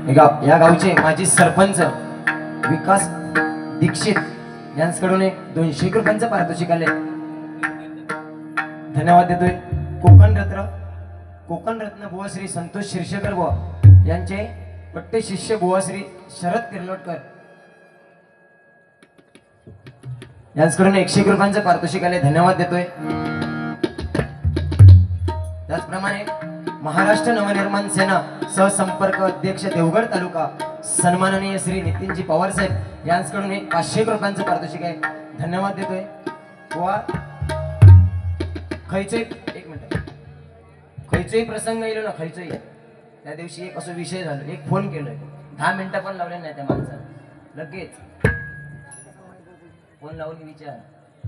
या गावचे माजी सरपंच विकास दीक्षित यांच्याकडून एक 200 रुपयांचं पारितोषिक आले, धन्यवाद देतोय। कोकण रत्न बुवा श्री संतोष शिरशेकर बुवा यांचे पट्टे शिष्य बुवा श्री शरद किर्लोटकर यांच्याकडून 101 रुपयांचं पारितोषिक आले, धन्यवाद देतोय। त्याचप्रमाणे महाराष्ट्र नवनिर्माण सेना सहसंपर्क अध्यक्ष देवगड तालुका सन्माननीय श्री नितीनजी पवार साहेब यांच्याकडून 500 रुपयांचं पारितोषिक आहे, धन्यवाद देतोय। बुवा खैचे एक मिनिट खैचोही प्रसंग येलो ना, खैचोही त्या दिवशी एक असं विषय झाला, एक फोन केलोय 10 मिनिटं पण लावले नाही त्या माणसाने, लगेच फोन लावून विचार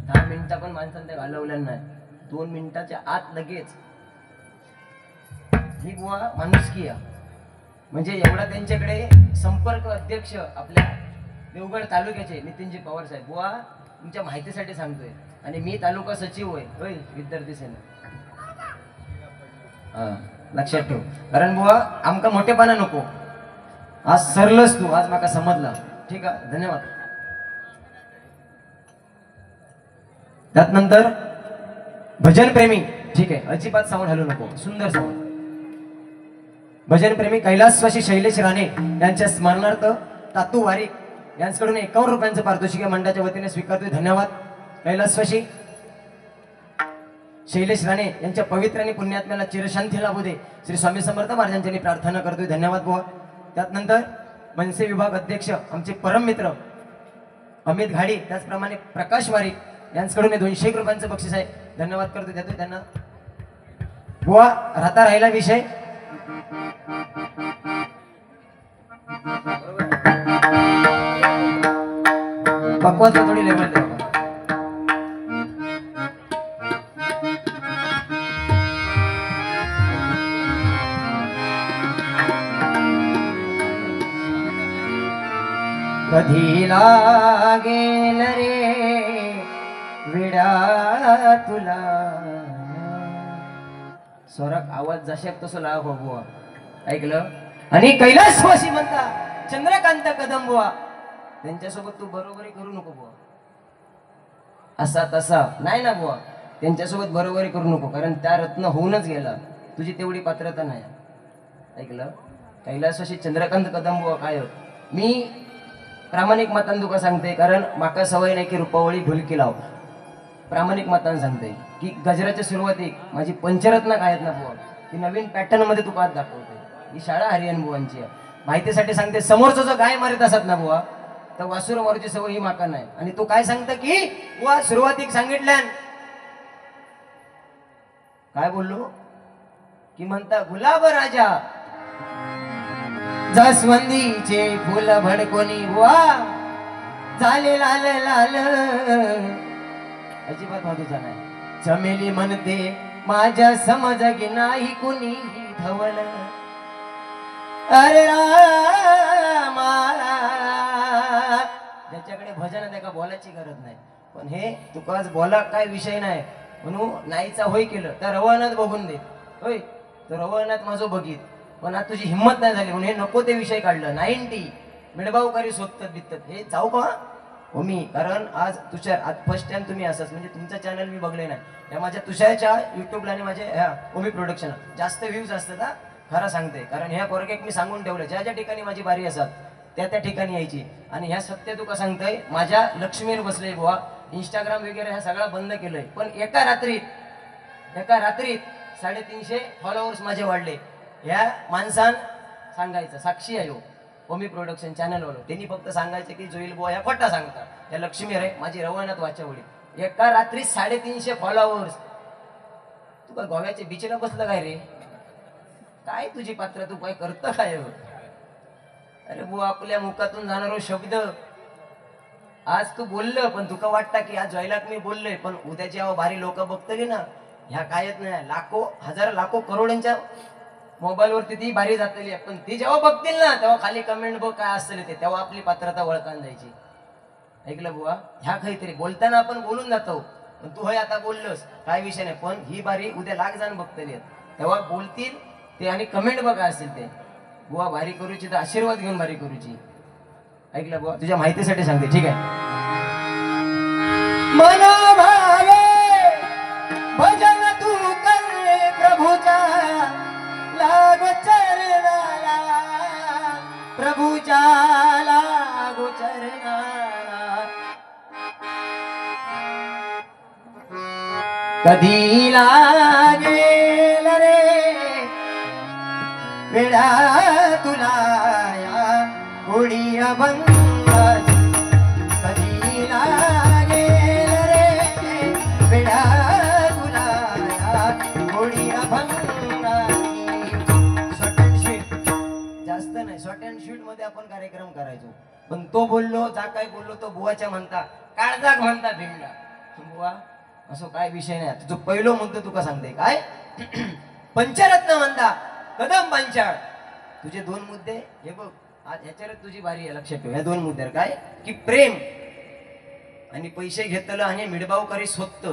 10 मिनिटं पण माणसाने त्या घालवल्या नाही, 2 मिनिटाच्या आत लगेच। ही बुवा माणुसकी आहे, म्हणजे एवढा त्यांच्याकडे संपर्क अध्यक्ष आपल्या देवगड तालुक्याचे नितीनजी पवार साहेब बुवा तुमच्या माहितीसाठी सांगतोय, आणि मी तालुका सचिव होय विद्यार्थी सेना, लक्षात ठेव, कारण बुवा आमका मोठेपणा नको, आज सरलच तू, आज माका समजला, ठीक आहे, धन्यवाद। त्यात नंतर भजन प्रेमी, ठीक आहे, अजिबात साऊंड हलू नको, सुंदर साऊंड। भजन प्रेमी कैलासवासी शैलेश राणे यांच्या स्मरणार्थ तातू वारीक यांच्याकडून 51 रुपयांचं पारितोषिक मंडळाच्या वतीने स्वीकारतोय, धन्यवाद। कैलासवासी शैलेश राणे यांच्या पवित्र आणि पुण्यात्म्याला चिरशांती लाभू दे श्री स्वामी समर्थ महाराजांची प्रार्थना करतोय, धन्यवाद बुवा। त्यात नंतर मनसे विभाग अध्यक्ष आमचे परम मित्र अमित घाडी, त्याचप्रमाणे प्रकाश वारीक यांच्याकडून 201 रुपयांचं बक्षीस आहे, धन्यवाद करतोय, देतोय त्यांना। बुवा राहता राहिला विषय बकवास थोडी लेवल द्या, कधी लागेल रे विडा तुला, स्वराक आवाज जशाक तसं लाग हो बुवा, ऐकलं। आणि कैलासवासी म्हणता चंद्रकांत कदम बुवा त्यांच्यासोबत तू बरोबरी करू नको बुवा, असा तसा नाही ना बुवा, त्यांच्यासोबत बरोबरी करू नको, कारण त्या रत्न होऊनच गेला, तुझी तेवढी पात्रता नाही, ऐकलं। कैलासवासी चंद्रकांत कदम बुवा काय होत, मी प्रामाणिक मतान तुका सांगते, कारण माका सवय नाही की रुपावळी भुलकी लाव, प्रामाणिक मतान सांगते की गजराच्या सुरुवातीक माझी पंचरत्न काय आहेत ना बुवा, ती नवीन पॅटर्न मध्ये तुका आज दाखवते, ही शाळा हरियाण बुवांची माहितीसाठी सांगते। समोरचं जो गाय मारित असत ना बुवा तर वासुर मारूची सवय ही माका नाही, आणि तू काय सांगत की बुवा सुरुवातीक सांगितल्या काय बोललो की म्हणता गुलाब राजा जास्वंदीचे फुल भडकोनी बुवा झाले लाल लाल, अजिबात मधुचा नाही, चमेली म्हणते माझ्या समजगी नाही कुणी धवल, अरे रामा ज्याच्याकडे भजन आहे त्याला बोलायची गरज नाही, पण हे तुका आज बोला काय विषय नाही म्हणून नाहीचा होय केलं तर रवळनाथ बघून दे, होय तर रवळनाथ माझं बघित, पण आज तुझी हिंमत नाही झाली म्हणून हे नको ते विषय काढलं, 90 मिडबावकारी शोधतात बिततात, हे जाऊ का हो मी, कारण आज तुषार आज फर्स्ट टाइम तुम्ही असंच, म्हणजे तुमचं चॅनल मी बघले नाही, या माझ्या तुषारच्या युट्यूबला आणि माझ्या ह्या ओमी प्रोडक्शन जास्त व्ह्यूज असतात हा, खरं सांगते, कारण ह्या पोरग्याक मी सांगून ठेवलं ज्या ज्या ठिकाणी माझी बारी असतात त्या ठिकाणी यायची, आणि ह्या सत्य तुका सांगतोय माझ्या लक्ष्मीवर बसले बुवा, इंस्टाग्राम वगैरे ह्या सगळा बंद केलंय, पण एका रात्रीत 350 फॉलोअर्स माझे वाढले, ह्या माणसान सांगायचं साक्षी आहे ओमी प्रोडक्शन चॅनलवर, त्यांनी फक्त सांगायचं की जोईल बुवा ह्या खोटा सांगता, या लक्ष्मी रे माझी रवळनाथ वाच्यावडी, एका रात्री 350 फॉलोअर्स, तुका गोव्याच्या बीचला बसलं काय रे, काय तुझी पात्र, तू काय करतं काय, अरे बुवा आपल्या मुखातून जाणारो शब्द आज तू बोललं, पण तुका वाटतं की आज जयलाक मी बोललोय, पण उद्याची भारी लोक बघतली ना, ह्या कायच नाही, लाखो हजार लाखो करोडांच्या मोबाईलवरती ती बारी जातली, पण ती जेव्हा बघतील ना तेव्हा खाली कमेंट बघ काय असतील ते, तेव्हा आपली पात्रता ओळखान जायची, ऐकलं बुवा। ह्या काहीतरी बोलताना आपण बोलून जातो, पण तू होय आता बोललोस काय विषय नाही, पण ही बारी उद्या लाख जण बघतली तेव्हा बोलतील ते, आणि कमेंट बघा असतील ते, बुवा भारी करूची तर आशीर्वाद घेऊन भारी करूची. ऐकलं बुवा, तुझ्या माहितीसाठी सांगते, ठीक आहे. मना भावे भजन तू कर प्रभूचा लागो चरणाला, प्रभूच्या लागो चरणाला. कधी लागेल रे वेळा तुला या गोडी अभंगाची, कधी लागेल रे वेळा तुला या गोडी अभंगाची. शॉर्ट अँड स्वीट, जास्त नाही, शॉर्ट अँड स्वीट मध्ये आपण कार्यक्रम करायचो. पण तो बोललो जा काय बोललो तो बुवाच्या म्हणता काळजाक म्हणता भिंडा. बुवा असं काय विषय नाही. तुझं पहिलं म्हणतो तुका सांगते काय पंचरत्न म्हणता कदम पंचाळ. तुझे दोन मुद्दे हे बघ, आज ह्याच्यावर तुझी बारी आहे, लक्षात ठेव. ह्या दोन मुद्द्यावर काय की प्रेम आणि पैसे घेतलं आणि मिडबावकारी स्वत.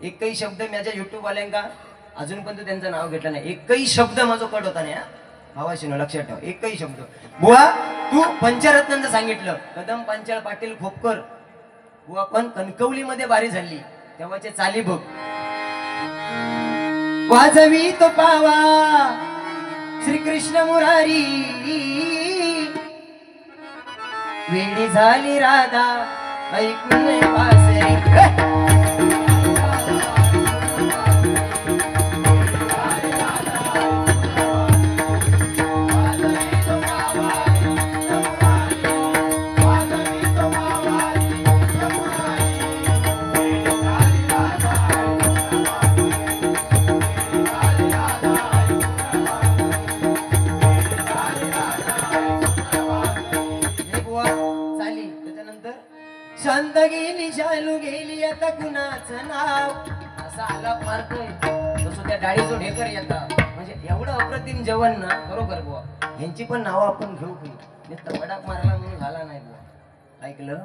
एकही शब्द माझ्या युट्यूब वाल्यांका अजून पण त्यांचं नाव घेतलं नाही. एकही शब्द माझा कट होता नाही भावाशीनो, लक्षात ठेव. एकही शब्द. बुवा तू पंचरत्नांचं सांगितलं कदम पंचाळ पाटील खोपकर. बुवा पण कणकवलीमध्ये बारी झाली तेव्हाचे चाली बघ. वाजवी तो पावा श्रीकृष्ण मुरारी, वेडी झाली राधा ऐकून पासरी. शांत गेली शालू गेली आता कुणाचं नाव असा आला मारतोय तसं त्या डाळीचं ढेकर येतात. म्हणजे एवढं अप्रतिम जेवण ना, बरोबर बुवा. यांची पण नावं आपण घेऊ की नुसतं वडाप मारला म्हणून झाला नाही बुवा. ऐकलं,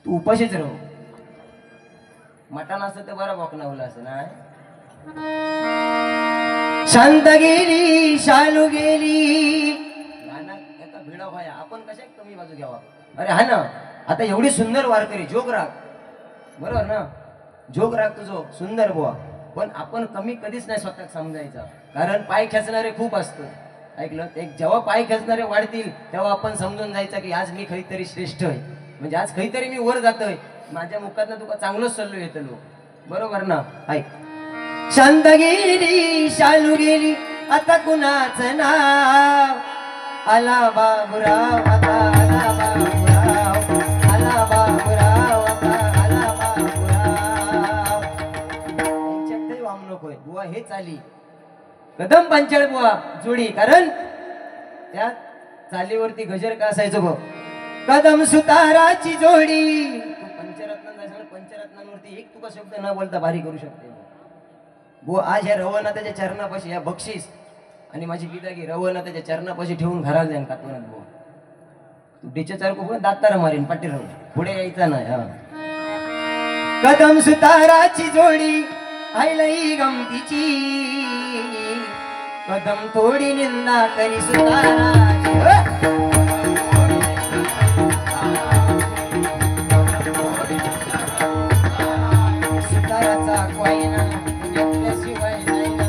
तू उपाशीच राहू. मटण असतं तर बरं बोकणावलं असं ना. शांत गेली शालू गेली याचा भिडा व्हाया, आपण कशा कमी बाजू घ्यावा. अरे हा ना, आता एवढी सुंदर वारकरी जोग राग, बरोबर ना, जोग राग तुझो सुंदर बुवा. पण आपण कमी कधीच नाही स्वतः समजायचा, कारण पाय खेचणारे खूप असतं. ऐकलं, एक जेव्हा पाय खेचणारे वाढतील तेव्हा आपण समजून जायचं की आज मी काहीतरी श्रेष्ठ आहे, म्हणजे आज काहीतरी मी वर जातोय. माझ्या मुखातनं तुका चांगलंच सल्लो येतलो, बरोबर ना. ऐक, शांत गेली शालू गेली आता कुणाचं नाव, आला बाबूराव आता आला बाबूराव, आला बाबूराव आता आला बाबूराव. यांच्यातही वाम नकोय बुवा. हे चाली कदम पंचाळ बुवा जोडी, कारण त्या चालीवरती गजर का असायचो बघ, कदम सुताराची जोडी. तू पंचरत्न पंचरत्नांवरती एक तुका शब्द न बोलता भारी करू शकते बुवा. आज ह्या रवनाथाच्या चरणापाशी या बक्षीस आणि माझी पितागी रवनाथाच्या चरणापाशी ठेवून घराला जाईन कातवनात बुवा. तू डीचे चारको दातार मारीन पाठी राहून पुढे यायचं नाही. हा, कदम सुताराची जोडी आईलई गमतीची, कदम थोडी निंदा करी सुताराची. सुताराचा क्वाईना घेतल्याशिवाय नाही ना.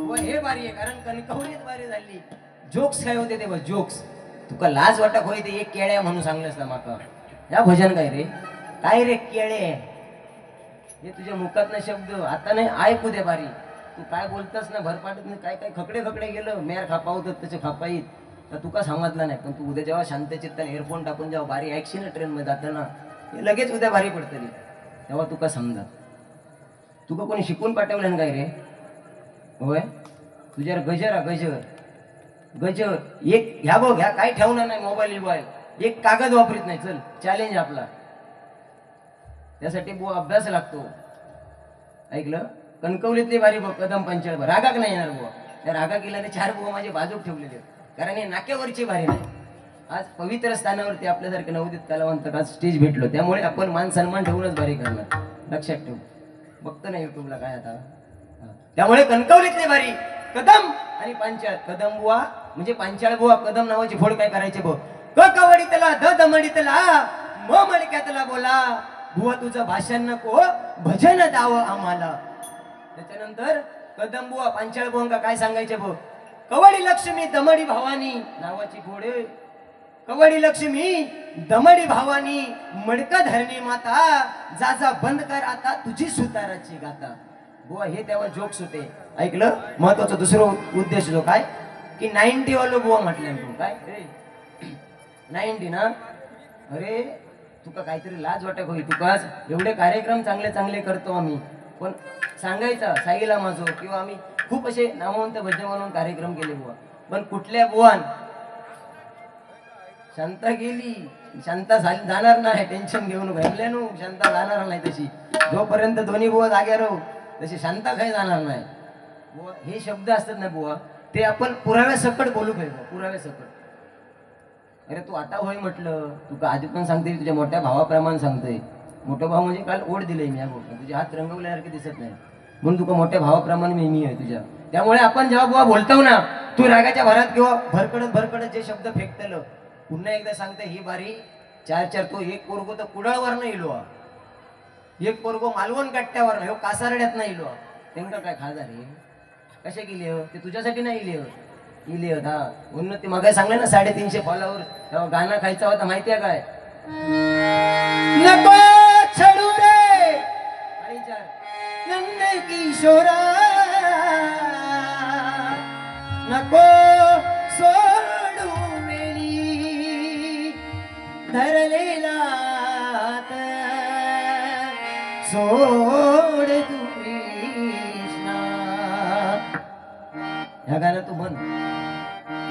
व हे बारी आहे, कारण कणकवलीत बारी झाली. जोक्स काय होते ते बघ, जोक्स. तुका लाज वाटक होय ते एक केळ्या म्हणून सांगलंस ना माका. या भजन काय रे, काय रे केळे, हे तुझ्या मुखात ना शब्द आता नाही ऐकू दे बारी. तू काय बोलतस ना भरपाटत नाही, काय काय खकडे खकडे गेलं मेर खापा होतं त्याचे खापाईत तर तुका सांगितलं नाही. पण तू उद्या जेव्हा शांत चित्ताने एअरफोन टाकून जेव्हा बारी ऐकशी ना ट्रेन मध्ये जाताना, हे लगेच उद्या भारी पडतली. तेव्हा तुका समजा तुका कोणी शिकून पाठवलं ना काय रे. होय, तुझ्यावर गजर गजर गजर एक ह्या बघ, ह्या काय ठेवणार नाही मोबाईल बिबाईल, एक कागद वापरीत नाही. चल चॅलेंज आपला, त्यासाठी बुवा अभ्यास लागतो. ऐकलं, कणकवलीतली बारी बघ कदम पंचाळ रागाक नाही येणार बुवा. त्या रागा केल्याने 4 बुवा माझे बाजूक ठेवलेले, कारण हे नाक्यावरची बारी नाही. आज पवित्र स्थानावरती आपल्यासारखे नवोदित कलावंत आज स्टेज भेटलो, त्यामुळे आपण मान सन्मान ठेवूनच बारी करणार, लक्षात ठेवू. बघतो ना युट्यूबला काय आता. त्यामुळे कणकवलीतली बारी कदम आणि पांचाळ कदम बुवा म्हणजे पांचाळ बुवा कदम नावाची फोड काय करायचे बघ क कवडीतला द दमडीतला म मडक्यातला बोला बुवा तुझं भाषण नको भजन द्यावं आम्हाला. त्याच्यानंतर कदम बुवा पांचाळ बुवा काय सांगायचे बघ कवडी लक्ष्मी दमडी भवानी नावाची फोड कवडी लक्ष्मी दमडी भावानी मडक धरणी माता जा जा बंद कर आता तुझी सुताराची गाता. बुवा हे तेव्हा जोक्स होते ऐकलं. महत्वाचा दुसरं उद्देश जो काय की 90 वालो बुवा म्हटलं तू काय 90 ना. अरे तुका काहीतरी लाज वाटत होई तुका एवढे कार्यक्रम चांगले चांगले करतो आम्ही पण सांगायचं साईला माझो किंवा आम्ही खूप असे नामवंत भजन म्हणून कार्यक्रम केले बुवा पण कुठल्या बुवान शांता गेली शांता जाणार नाही टेन्शन घेऊन घालल्यानु शांता जाणार नाही तशी जोपर्यंत दोन्ही बुवा जाग्या राहू तशी शांता काही जाणार नाही. बुवा हे शब्द असतात ना बुवा ते आपण पुराव्या सकट बोलू पाहिजे पुराव्या सकट. अरे तू आता होय म्हटलं तुका आधी पण सांगते तुझ्या मोठ्या भावाप्रमाणे सांगतोय. मोठा भाव म्हणजे काल ओढ दिलंय मी या गोष्ट तुझे हात रंगवल्यासारखे दिसत नाही म्हणून तुका मोठ्या भावाप्रमाणे मी आहे तुझ्या. त्यामुळे आपण जेव्हा बुवा बोलतो ना तू रागाच्या भरात किंवा भरकडत जे शब्द फेकतलं पुन्हा एकदा सांगते ही बारी चार तो एक पोरगो तर कुडाळवर नाही इलो एक पोरगो मालवण कट्ट्यावर नाही कासारड्यात नाही इलो त्यांना काय खाजा रे कशा गेली हो ते तुझ्यासाठी नाही इले होत हा उन्नती मग सांगले ना 350 फॉलोवर तेव्हा गाणं खायचा होता माहिती आहे काय नको छडू रे आणि नंद किशोरा नको सोडू मेली धरलेला सोड तू कृष्णा. ह्या गाणं तू म्हण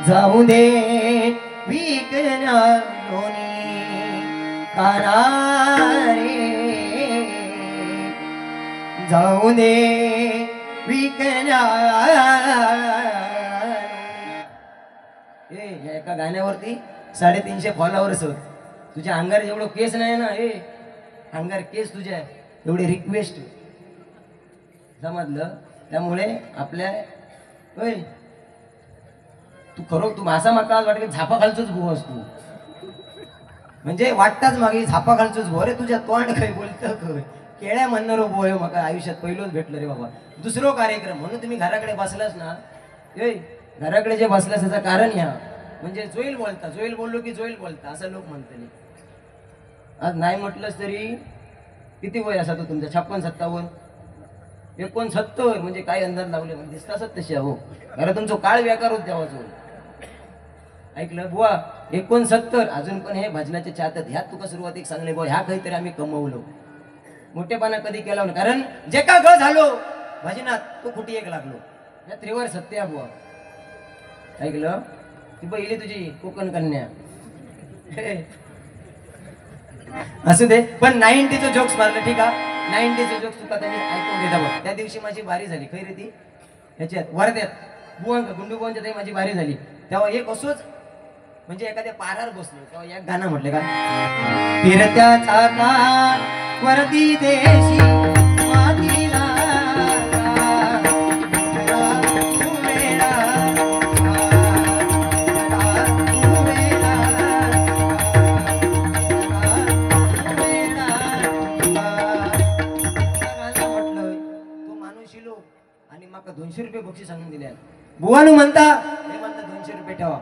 जाऊ दे विकण्या लोणी कानारे जाऊ दे विकण्या. या एका गाण्यावरती 350 फॉलोअर्स होत. तुझ्या अंगार एवढं केस नाही ना अंगार केस तुझ्या एवढी रिक्वेस्ट समजलं. त्यामुळे आपल्या होय तू खरो तू मासा माका वाटत झापा खालचोच भू असतो म्हणजे वाटताच मागे झापा खालचोच भो रे तुझ्या तोंड काही बोलतं केळ्या म्हणणार भो हे मका आयुष्यात पहिलोच भेटलं रे बाबा. दुसरो कार्यक्रम म्हणून तुम्ही घराकडे बसलास ना घराकडे जे बसलास त्याचं कारण ह्या म्हणजे जोईल बोललो की जोईल बोलता असं लोक म्हणतले. आज नाही म्हटलंच तरी किती वय असा तो तुमचा 56-57 69 म्हणजे काय अंदाज लावले म्हणजे दिसतासच तशी हो कारण तुमचं काळ व्याकार होत तेव्हा ऐकलं बुवा 69 अजून पण हे भजनाच्या चाहतात ह्यात तुका सुरुवात एक सांगले बुवा ह्या काहीतरी आम्ही कमवलो मोठेपणा कधी केला नाही कारण जे का ग झालो भजनात तो कुठे एक लागलो या त्रिवार सत्य बुवा. ऐकलं ती पहिली तुझी कोकण कन्या असू दे पण 90चं जोक्स मारलं ठीक आहे 90चं जोक्स तुका त्यांनी ऐकून देता बघ. त्या दिवशी माझी बारी झाली खैर ती ह्याच्यात वर्ध्यात गुंडू बुवांच्या ते माझी बारी झाली तेव्हा एक असोच म्हणजे एखाद्या पारावर बसलो तेव्हा एक गाणं म्हटलं का फिरत्या चाका वरती देशी मातीला आणि मग 200 रुपये बक्षीस आणून दिले बुवानू म्हणता हे म्हणता 200 रुपये ठेवा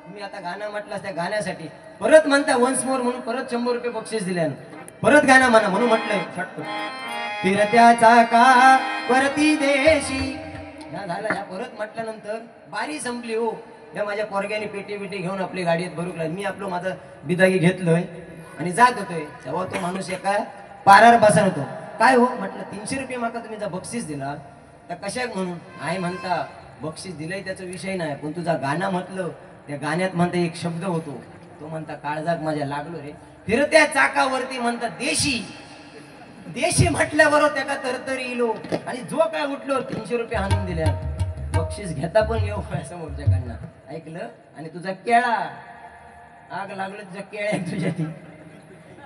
तुम्ही आता गाणं म्हटलं त्या गाण्यासाठी परत म्हणता वन्स मोर म्हणून परत 100 रुपये बक्षीस दिले परत गाणं म्हणा म्हणून म्हटलंय फटकन फिरत्या चाका वरती देशी ह्या झाला ह्या परत म्हटल्यानंतर बारी संपली हो या माझ्या पोरग्याने पेटी घेऊन आपली गाडीत भरूक लागली मी आपलं माझं बिदागी घेतलोय आणि जात होतोय तेव्हा तो माणूस एका पारावर बसत होतो काय हो म्हटलं 300 रुपये माका तुम्ही जर बक्षीस दिला तर कशाक म्हणून आई म्हणता बक्षीस दिलंय त्याचा विषय नाही पण तुझा गाणं म्हटलं त्या गाण्यात म्हणता एक शब्द होतो तो म्हणता काळजात माझ्या लागलो रे फिरत्या चाकावरती म्हणता देशी म्हटल्याबरोबर त्याला तरतरी इलो आणि जो काय उठलो 300 रुपये हाणून दिल्या बक्षीस घेता पण येऊ समोरच्याकडनं ऐकलं आणि तुझा केळा आग लागलं तुझ्या केळ्या तुझ्या ती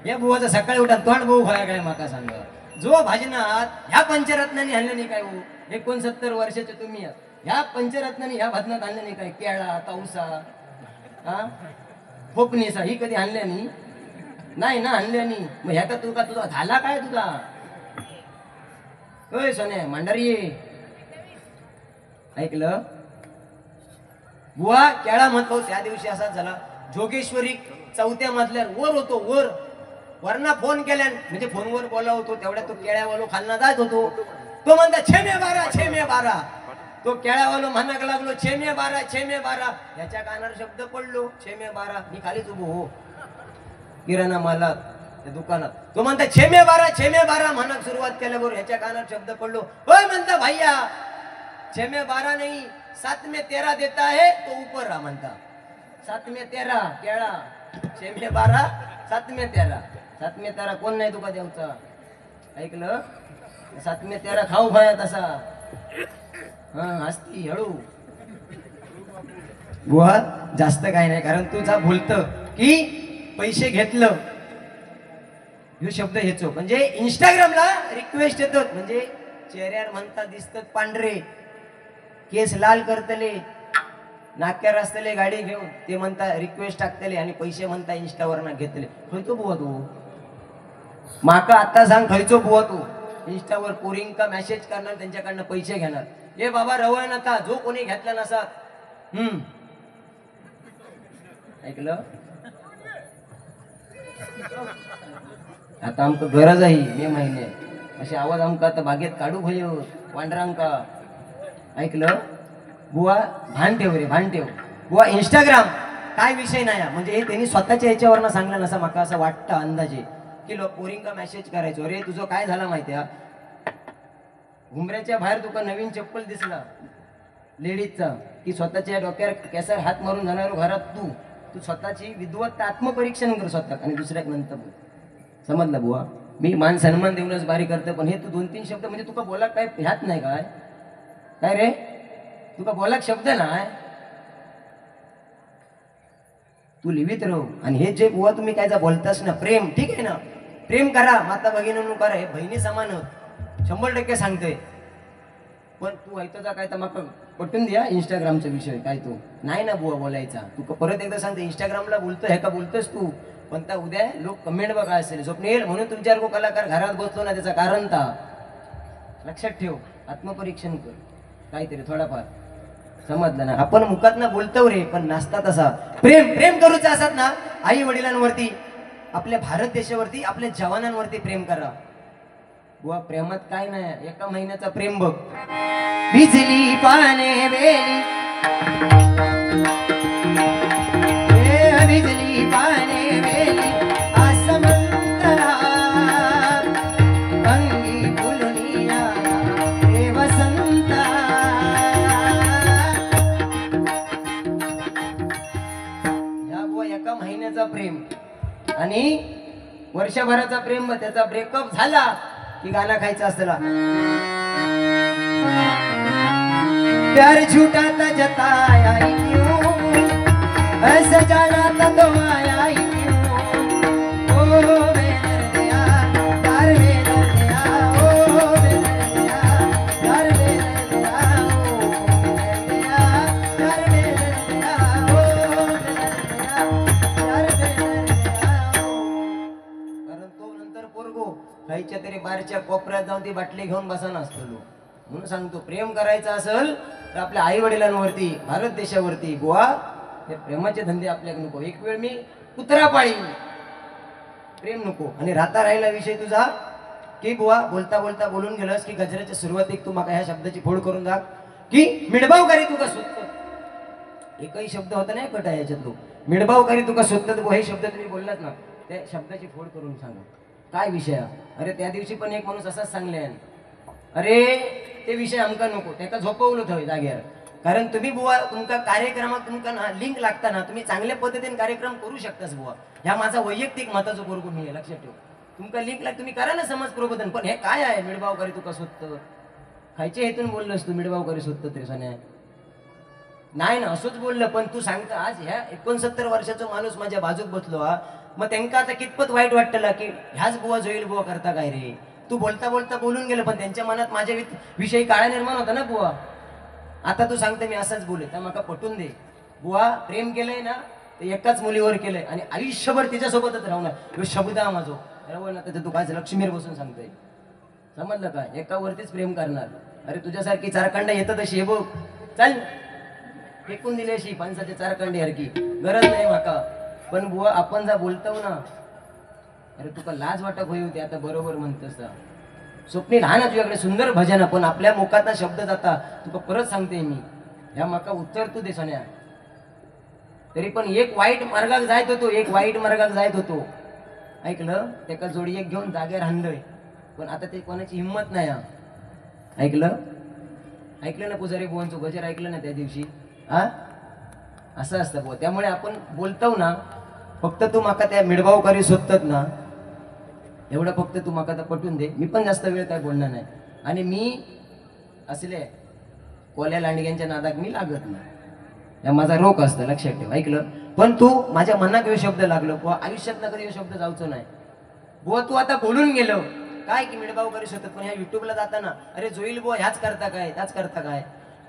या बुवाचा सकाळी उठा तोंड भाऊ खाया काय माका सांगा जो भाजनात ह्या पंचरत्नांनी हल्लं नाही काय हो 69 वर्षाचे तुम्ही ह्या पंचरत्नाने ह्या भातनात आणल्या नाही काय केळा ताऊसा हा फोपणीसा ही कधी आणल्या नाही ना आणल्या नाही मग ह्या का तुझा झाला काय तुझा होय सोने मांडारी ऐकलं बुवा केळा म्हणतो त्या दिवशी असाच झाला जोगेश्वरी 4थ्या मजल्यावर वर होतो वरना फोन केल्यान म्हणजे फोनवर बोला होतो तेवढ्या तो केळ्यावालो खालना जात होतो तो म्हणता छे मे बारा तो केळ्यावालो म्हणायला लागलो छे मे बारा याच्या कानावर शब्द पडलो छे मे बारा मी खालीच उभो हो किराणा मालात त्या दुकानात तो म्हणता छे मे बारा म्हणत सुरुवात केल्याबरोबर ह्याच्या कानावर शब्द पडलो होय म्हणता भैया 6 में 12 नहीं 7 में 13 देता है तो ऊपर रहा म्हणता 7 में 13 केळा 6 में 12 7 में 13 कोण नाही तुका देवचा ऐकलं 7 में 13 खाऊ खाया तसा हा हसती हळू बुवा जास्त काय नाही कारण तुझा बोलत की पैसे घेतलं हे शब्द हेचो म्हणजे इंस्टाग्रामला रिक्वेस्ट येतात म्हणजे चेहऱ्यावर म्हणता दिसतात पांढरे केस लाल करतले नाक्यावर असतले गाडी घेऊन ते म्हणता रिक्वेस्ट टाकतले आणि पैसे म्हणता इंस्टावर ना घेतले खयचो बुवा तू माका आता सांग खयचो बुवा तू इंस्टावर पोरिंका मेसेज करणार त्यांच्याकडनं पैसे घेणार हे बाबा रवळ नका जो कोणी घेतला नसा ऐकलं आता आमक गरज आहे मे महिने असे आवाज आमका आता बागेत काढू भयो वांडरांका ऐकलं बुवा भान ठेव रे भान ठेव बुवा इंस्टाग्राम काय विषय नाही म्हणजे हे त्यांनी स्वतःच्या ह्याच्यावर सांगलं नसा माका असं वाटतं अंदाजे की लोक पोरिंका मेसेज करायचो रे तुझं काय झालं माहितीया घुमऱ्याच्या बाहेर तुका नवीन चप्पल दिसला लेडीजचा की स्वतःच्या डोक्यावर केसर हात मारून जाणार घरात तू स्वतःची विद्वत आत्मपरीक्षण कर स्वतः आणि दुसऱ्याक नंतर समजलं बुवा मी मान सन्मान देऊनच बारी करतो पण हे तू 2-3 शब्द म्हणजे तुका बोला काय ह्यात नाही काय रे तुका बोला शब्द नाही तू लिहित राहू आणि हे जे बुवा तुम्ही काय बोलतास ना प्रेम ठीक आहे ना प्रेम करा माता भगिनींनो करा हे बहिणी समान 100% सांगतोय पण तू ऐकता काय तर मग पटून द्या इंस्टाग्रामचा विषय काय तू नाही ना बुवा बोलायचा तू परत एकदा सांगते इंस्टाग्रामला बोलतो हे का बोलतोस तू पण त्या उद्या लोक कमेंट बघा असेल स्वप्नील म्हणून तुमच्यावर कलाकार घरात बसलो ना त्याचं कारण ता लक्षात ठेव आत्मपरीक्षण कर काहीतरी थोडाफार समजलं ना आपण मुखात ना बोलतो रे पण नाचता तसा प्रेम करूच असत ना आई वडिलांवरती आपल्या भारत देशावरती आपल्या जवानांवरती प्रेम करा बुवा प्रेमात काय नाही एका महिन्याचा प्रेम बघ बिजली पाने बेली बिजली पाने बेली आसमंतरा अंगी फुलनिया हे वसंता या बुवा एका महिन्याचा प्रेम आणि वर्षभराचा प्रेम त्याचा ब्रेकअप झाला की गाणं खायचं असतं प्यार झूठा था जताया ही क्यों ऐसे जाना था तो आया ही क्यों ओ बेदर्दिया प्यार बेदर्दिया ओ बेदर्दिया प्यार बेदर्दिया ओ बेदर्दिया प्यार बेदर्दिया ओ बेदर्दिया प्यार बेदर्दिया कारण तो नंतर पोरगो खायच्या तरी बाहेरच्या कोपऱ्यात जाऊन ती बाटली घेऊन बसा नसतो म्हणून सांगतो प्रेम करायचं असेल तर आपल्या आई वडिलांवरती भारत देशावरती बुवा हे प्रेमाचे धंदे आपल्याकडे नको एक वेळ मी कुत्रा पाळी प्रेम नको आणि राहिला विषय तुझा की बुवा बोलता बोलता बोलून गेलस की गजराच्या सुरुवातीक तू माका ह्या शब्दाची फोड करून दाख की मिडबावकारी तुका सुचत एकही शब्द होता नाही कटा याच्यात तो मिडबावकारी तुका सुचत हे शब्द तुम्ही बोललात ना त्या शब्दाची फोड करून सांगा काय विषय अरे त्या दिवशी पण एक माणूस असाच सांगले अरे ते विषय आमका नको त्याका झोपवलं थोय जाग्यावर कारण तुम्ही बुवा तुमका कार्यक्रमात तुमका ना लिंक लागता ना तुम्ही चांगल्या पद्धतीने कार्यक्रम करू शकतास बुवा ह्या माझा वैयक्तिक मताचं पोरगो मी लक्षात ठेव तुमका लिंक लाग तुम्ही करा ना समाज प्रबोधन पण हे काय आहे मिडबावकारी तुका स्वत खायच्या हेतून बोललोस तू मिडबावकारी स्वत तरी सोन्या नाही ना असंच बोललं पण तू सांगता आज ह्या 69 वर्षाचा माणूस माझ्या बाजूक बसलो हा मग त्यांना आता कितपत वाईट वाटतं की ह्याच बुवा जोईल बुवा करता काय रे तू बोलता बोलता बोलून गेलं पण त्यांच्या मनात माझ्या विषयी काळा निर्माण होता ना बुवा आता तू सांगते मी असंच बोले तर मका पटून दे. बुवा प्रेम केलंय ना ते एकाच मुलीवर केलंय आणि आयुष्यभर तिच्यासोबतच राहणार. ह्यो शब्द हा माझो बरोबर ना. त्याचं तू काय लक्ष्मीर बसून सांगतोय समजलं का. एकावरतीच प्रेम करणार. अरे तुझ्यासारखी चारखंड येतं तशी हे बघ चल फेकून दिली अशी पानसाची चारखंडी हरकी गरज नाही माका. पण बुवा आपण जा बोलतो ना अरे तुका लाज वाटप होई होती आता बरोबर म्हणतोस. स्वप्नील हा ना तुझ्याकडे सुंदर भजन पण आपल्या मुखातला शब्द जाता तुका परत सांगते मी ह्या माका उत्तर तू दे सोन्या. तरी पण एक वाईट मार्गात जायत होतो एक वाईट मार्गात जायत होतो ऐकलं. त्याका जोडी एक घेऊन जागेवर आणलंय पण आता ते कोणाची हिंमत नाही. ऐकलं ऐकलं ना पुजारी बुवांचं भजन ऐकलं ना त्या दिवशी. हा असं असतं बुवा. त्यामुळे आपण बोलतो ना फक्त तू माका त्या मिडभावकारी शोधतात ना एवढं फक्त तू माका तर पटून दे. मी पण जास्त वेळ काय बोलणार नाही आणि मी असले कोल्या लांडग्यांच्या नादात मी लागत नाही. या माझा रोग असतं लक्षात ठेव. ऐकलं. पण तू माझ्या मनात हे शब्द लागलो बुवा आयुष्यात कधी हे शब्द जाऊचो नाही बुवा. तू आता बोलून गेलो काय की मिडभाव करू शकतात पण ह्या युट्यूबला जाताना अरे जोईल बुवा ह्याच करता काय त्याच करता काय.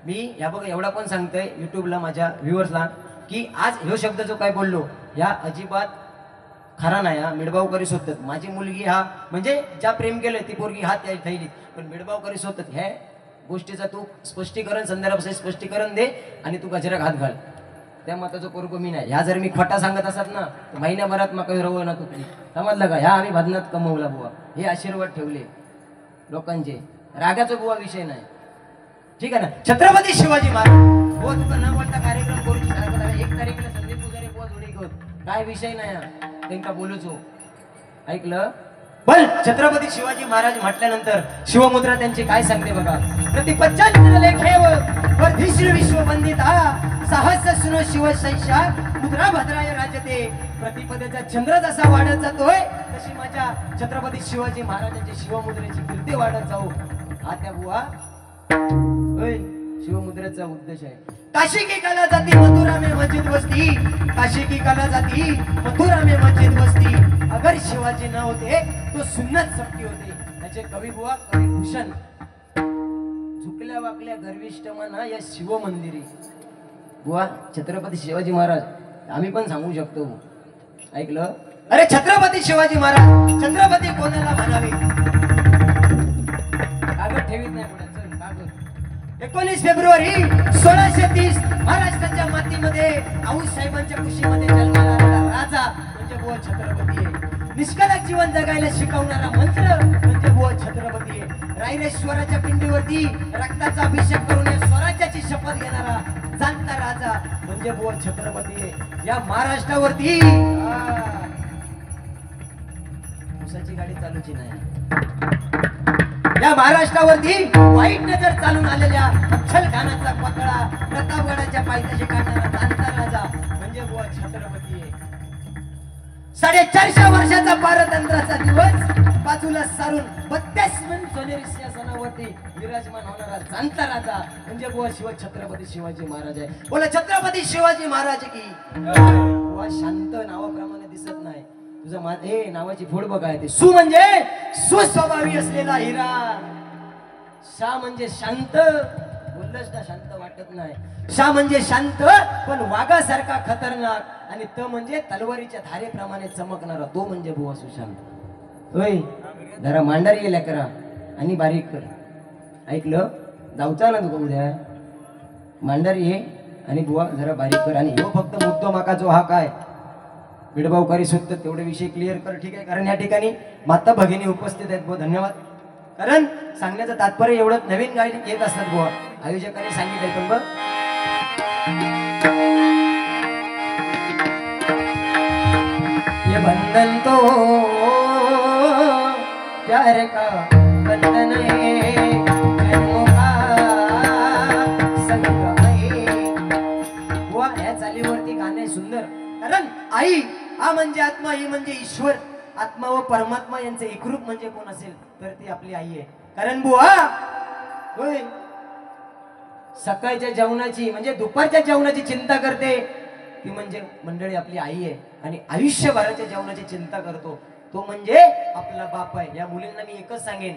मी ह्या बघ एवढा पण सांगतोय युट्यूबला माझ्या व्ह्युअर्सला की आज ह्यो शब्द जो काय बोललो या अजिबात खरा नाही. हा मिडभाव करी शोधतात. माझी मुलगी हा म्हणजे ज्या प्रेम केलंय ती पोरगी हात थैली पण मिडभाव करी शोधतात. ह्या गोष्टीचा तू स्पष्टीकरण संदर्भ स्पष्टीकरण दे आणि तू गजरात हात घाल. त्या मताचं पोरगो मी नाही. ह्या जर मी खोटा सांगत असत ना तर महिन्याभरात मग काही रवळ ना तुटली समजलं का. ह्या आम्ही भजनात कमवला बुवा हे आशीर्वाद ठेवले लोकांचे. रागाचा बुवा विषय नाही ठीक आहे ना. छत्रपती शिवाजी महाराज बुवा तुका न बोलता कार्यक्रम करूची 1 तारीखला संदीप पुजारी बुवा जोडी कर काय विषय नाही त्यांना बोलूचो. ऐकलं. पण छत्रपती शिवाजी महाराज म्हटल्यानंतर शिवमुद्रा त्यांची काय सांगते बघा. प्रतिपच्चंद्र लेखेव वर्धिष्णु विश्ववंदिता साहस सुनो शिवशैषा मुद्रा भद्राय राजते. प्रतिपदेचा चंद्र जसा वाढत जातोय तशी माझ्या छत्रपती शिवाजी महाराजांची शिवमुद्रेची कीर्ती वाढत जाऊ. हा त्या बुवा होय शिवमुद्रेचा उद्देश आहे. काशी की कला जाती मथुरा में मस्जिद बसती. काशी की कला जाती मथुरा में मस्जिद बसती. अगर शिवाजी न होते तो सुन्नत सबकी होते. त्याचे कवी बुवा कवी भूषण झुकल्या वाकल्या गर्विष्ठ मना या शिव मंदिरी. बुवा छत्रपती शिवाजी महाराज आम्ही पण सांगू शकतो. ऐकलं. अरे छत्रपती शिवाजी महाराज छत्रपती कोणाला म्हणावे कागद ठेवीत नाही पुढे चल कागद. 19 फेब्रुवारी 1630 महाराष्ट्राच्या मातीमध्ये आऊसाहेबांच्या कुशीमध्ये जन्माला आलेला राजा म्हणजे बुवा छत्रपती आहे. निष्कलंक जीवन जगायला शिकवणारा मंत्र म्हणजे बुवा छत्रपती आहे. रायरेश्वराच्या पिंडीवरती रक्ताचा अभिषेक करून स्वराज्याची शपथ घेणारा जाणता राजा म्हणजे बुवा छत्रपती आहे. या महाराष्ट्रावरती उसाची गाडी चालूची नाही. या महाराष्ट्रावरती वाईट नजर चालून आलेल्या अफजल खानाचा पतळा प्रतापगडाच्या पायथ्याशी काढणारा जाणता राजा म्हणजे बुवा छत्रपती आहे. 450 वर्षाचा पारतंत्र्याचा दिवस बाजूला सारून 32 मन सोनेरी सिंहासनावरती विराजमान होणारा जाणता राजा म्हणजे बुवा छत्रपती शिवाजी महाराज आहे. बोला छत्रपती शिवाजी महाराज की. बुवा शांत नावाप्रमाणे दिसत नाही तुझं हे नावाची फोड बघाय ते. सु म्हणजे सुस्वभावी असलेला हिरा. शा म्हणजे शांत बोललंच ना शांत वाटत नाही. शा म्हणजे शांत पण वाघासारखा खतरनाक आणि त म्हणजे तलवारीच्या धारेप्रमाणे चमकणारा तो म्हणजे बुवा सुशांत. होय जरा मांडारी गेल्या करा आणि बारीक कर. ऐकलं. जाऊचा ना तुका उद्या मांडारी ये आणि बुवा जरा बारीक कर. आणि ह्यो फक्त मुद्दो माका जो हा काय मिडभावकारी सुद्धा तेवढे विषय क्लिअर कर ठीक आहे. कारण या ठिकाणी माता भगिनी उपस्थित आहेत बुवा धन्यवाद. कारण सांगण्याचं तात्पर्य एवढं नवीन गाडी येत असतात बुवा आयोजकांनी सांगितलंय. पण बघ ये बंधन तो प्यार का बंधन है जन्मों का संग आहे. बुवा या चालीवरती गाणे सुंदर. कारण आई हा म्हणजे आत्मा ही म्हणजे ईश्वर. आत्मा व परमात्मा यांचे एकरूप म्हणजे कोण असेल तर ती आपली आई आहे. कारण बुवा होय सकाळच्या जेवणाची म्हणजे दुपारच्या जेवणाची चिंता करते ती म्हणजे मंडळी आपली आई आहे. आणि आयुष्यभराच्या जेवणाची चिंता करतो तो म्हणजे आपला बाप आहे. या मुलींना मी एकच सांगेन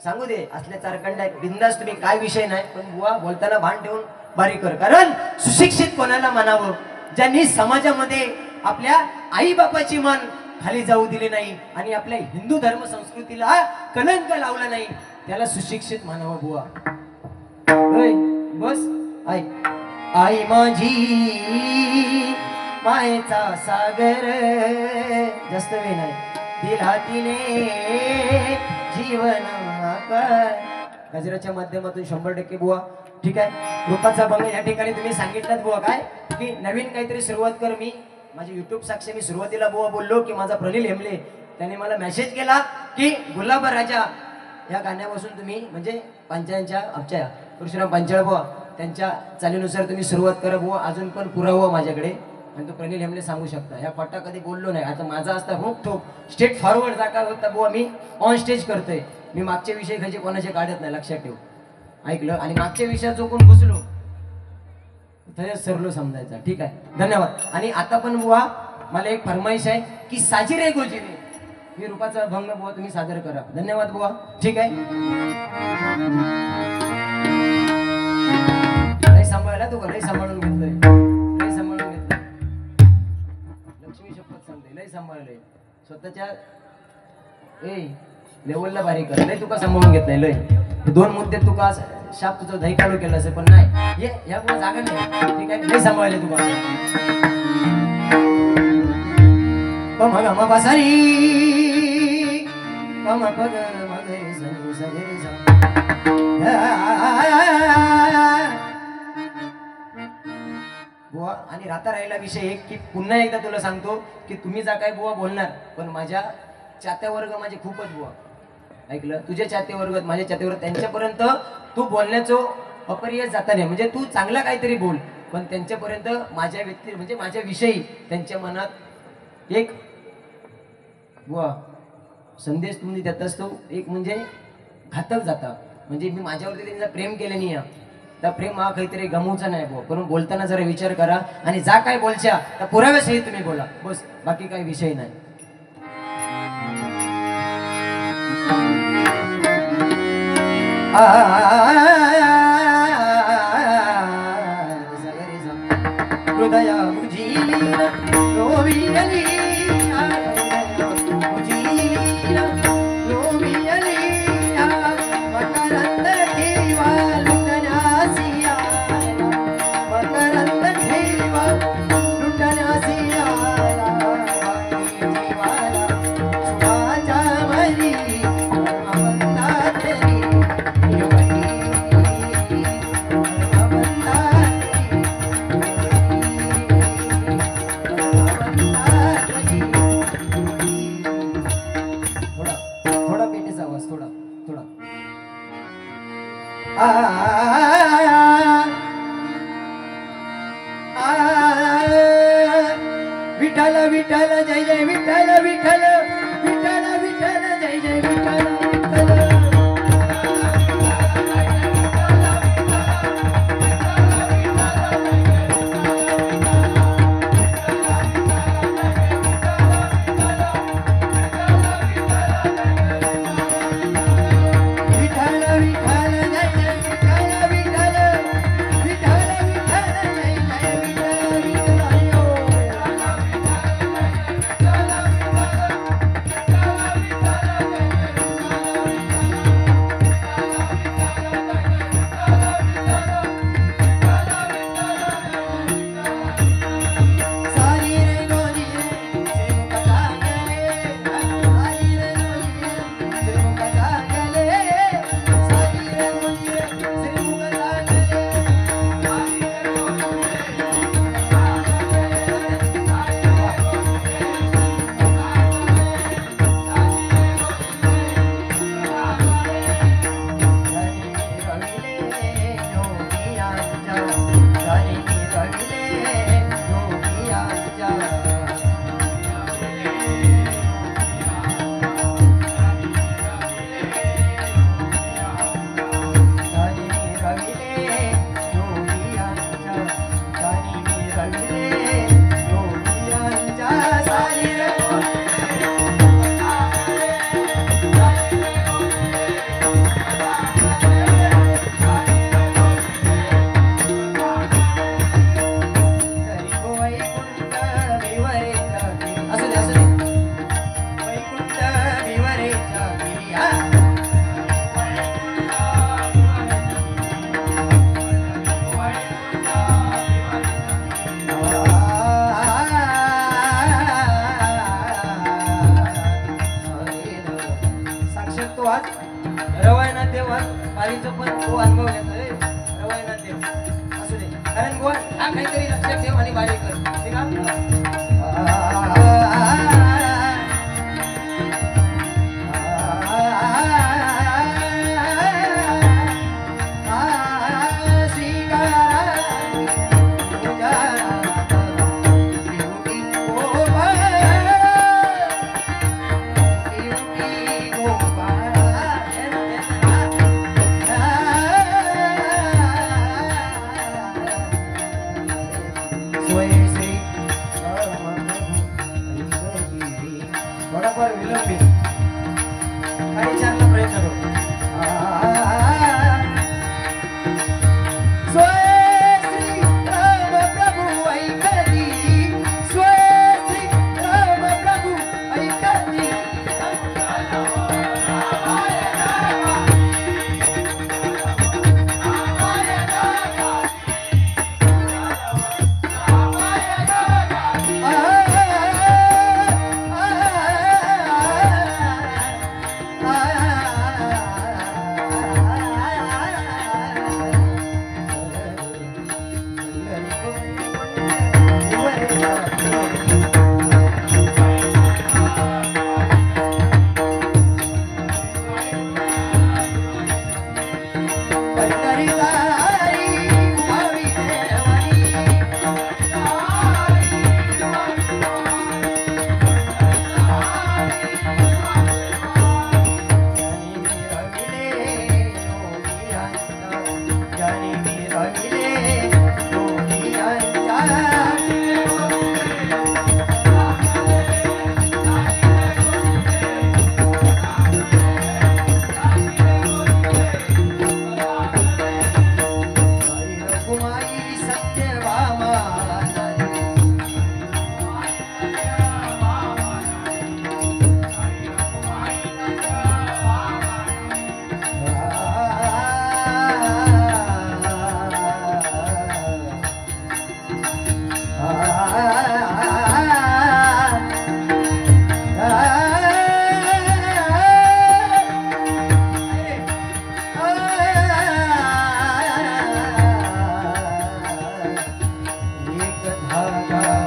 सांगू दे असल्या चारखंड आहेत बिंदास तुम्ही, काय विषय नाही, पण बुवा बोलताना भान ठेवून बारीक कर. कारण सुशिक्षित कोणाला म्हणावं, ज्यांनी समाजामध्ये आपल्या आई बापाची मान खाली जाऊ दिली नाही आणि आपल्या हिंदू धर्म संस्कृतीला कलंक लावला नाही, त्याला सुशिक्षित म्हणावं बुवा. बस आई आई माझी मायेचा सागर, जास्त वेळ नाही, दिला तिने जीवन गजराच्या माध्यमातून 100% बुवा. ठीक आहे, रूपाचा भंग या ठिकाणी तुम्ही सांगितलं बुवा, काय की नवीन काहीतरी सुरुवात कर. मी माझी युट्यूब साक्षी, मी सुरुवातीला बुवा बोललो की माझा प्रनिल हेमले त्याने मला मेसेज केला की गुलाब राजा या गाण्यापासून तुम्ही म्हणजे पंचायतच्या आमच्या परशुराम पांचाळ बुवा त्यांच्या चालीनुसार तुम्ही सुरुवात करा बुवा. अजून पण पुरावा माझ्याकडे, आणि तो प्रनिल हेमले सांगू शकता. या खोटा कधी बोललो नाही. आता माझा असता खूप ठोक स्टेट फॉरवर्ड जागा होता बुवा, मी ऑन स्टेज करतोय. मी मागच्या विषय खायचे कोणाचे काढत नाही, लक्षात ठेव. ऐकलं, आणि मागच्या विषयात जो कोण घुसलो तसेच सरलो समजायचा. ठीक आहे, धन्यवाद. आणि आता पण बुवा मला एक फरमाईश आहे की साजिरे गोजिरे मी रूपाचा भंग बुवा तुम्ही सादर करा. धन्यवाद बुवा. ठीक आहे, लय सांभाळला तू, लय सांभाळून घेतलंय, लय सांभाळून घेतलंय. लक्ष्मी शपथ सांगते, लय सांभाळलंय स्वतःच्या लेवलला बारीक कर. लय तुका सांभाळून घेतलंय लय. दोन मुद्दे तुका शाप तुझं दही काढू केलं असेल, पण नाही ये या पुढे जागा नाही. ठीक आहे, लय सांभाळले तुका. पम ग म बसारी पम पग मगरे सनी सगरे सा. बुवा आणि राहता राहिला विषय एक की पुन्हा एकदा तुला सांगतो की तुम्ही जा काय बुवा बोलणार, पण माझ्या चात्या वर्ग माझे खूपच बुवा. ऐकलं, तुझे चाते वर्ग माझे चाते वर्ग, त्यांच्यापर्यंत तू बोलण्याचं अपरिय जाता नाही. म्हणजे तू चांगला काहीतरी बोल, पण त्यांच्यापर्यंत माझ्या व्यक्ती म्हणजे माझ्या विषयी त्यांच्या मनात एक बुवा संदेश तुम्ही देत असतो, एक म्हणजे घातक जाता. म्हणजे मी माझ्यावरती त्यांचा प्रेम केलं नाही, त्या प्रेम हा काहीतरी गमवचा नाही बुवा. पण बोलताना जरा विचार करा आणि जा काय बोलच्या त्या पुराव्यासहित तुम्ही बोला, बस. बाकी काही विषय नाही. हृदया मुझीला रोवियली मुझीला रोवियली मकरंद ठेवा लुटण्यासिया मकरंद ठेवा लुटण्यासिया जीवाला सुखाच्या मरी विठ्ठल विठ्ठल जय जय विठ्ठल विठ्ठल विठ्ठल विठ्ठल जय जय विठ्ठल विठ्ठल. वारीचं पण तो अनुभव घेतोय रवळनाथ देव असू दे कारण गोवा हा काहीतरी लक्षात ठेव आणि बारीक कर ठीक थोडाफार विलंबित काही चांगला प्रयत्न करू धागा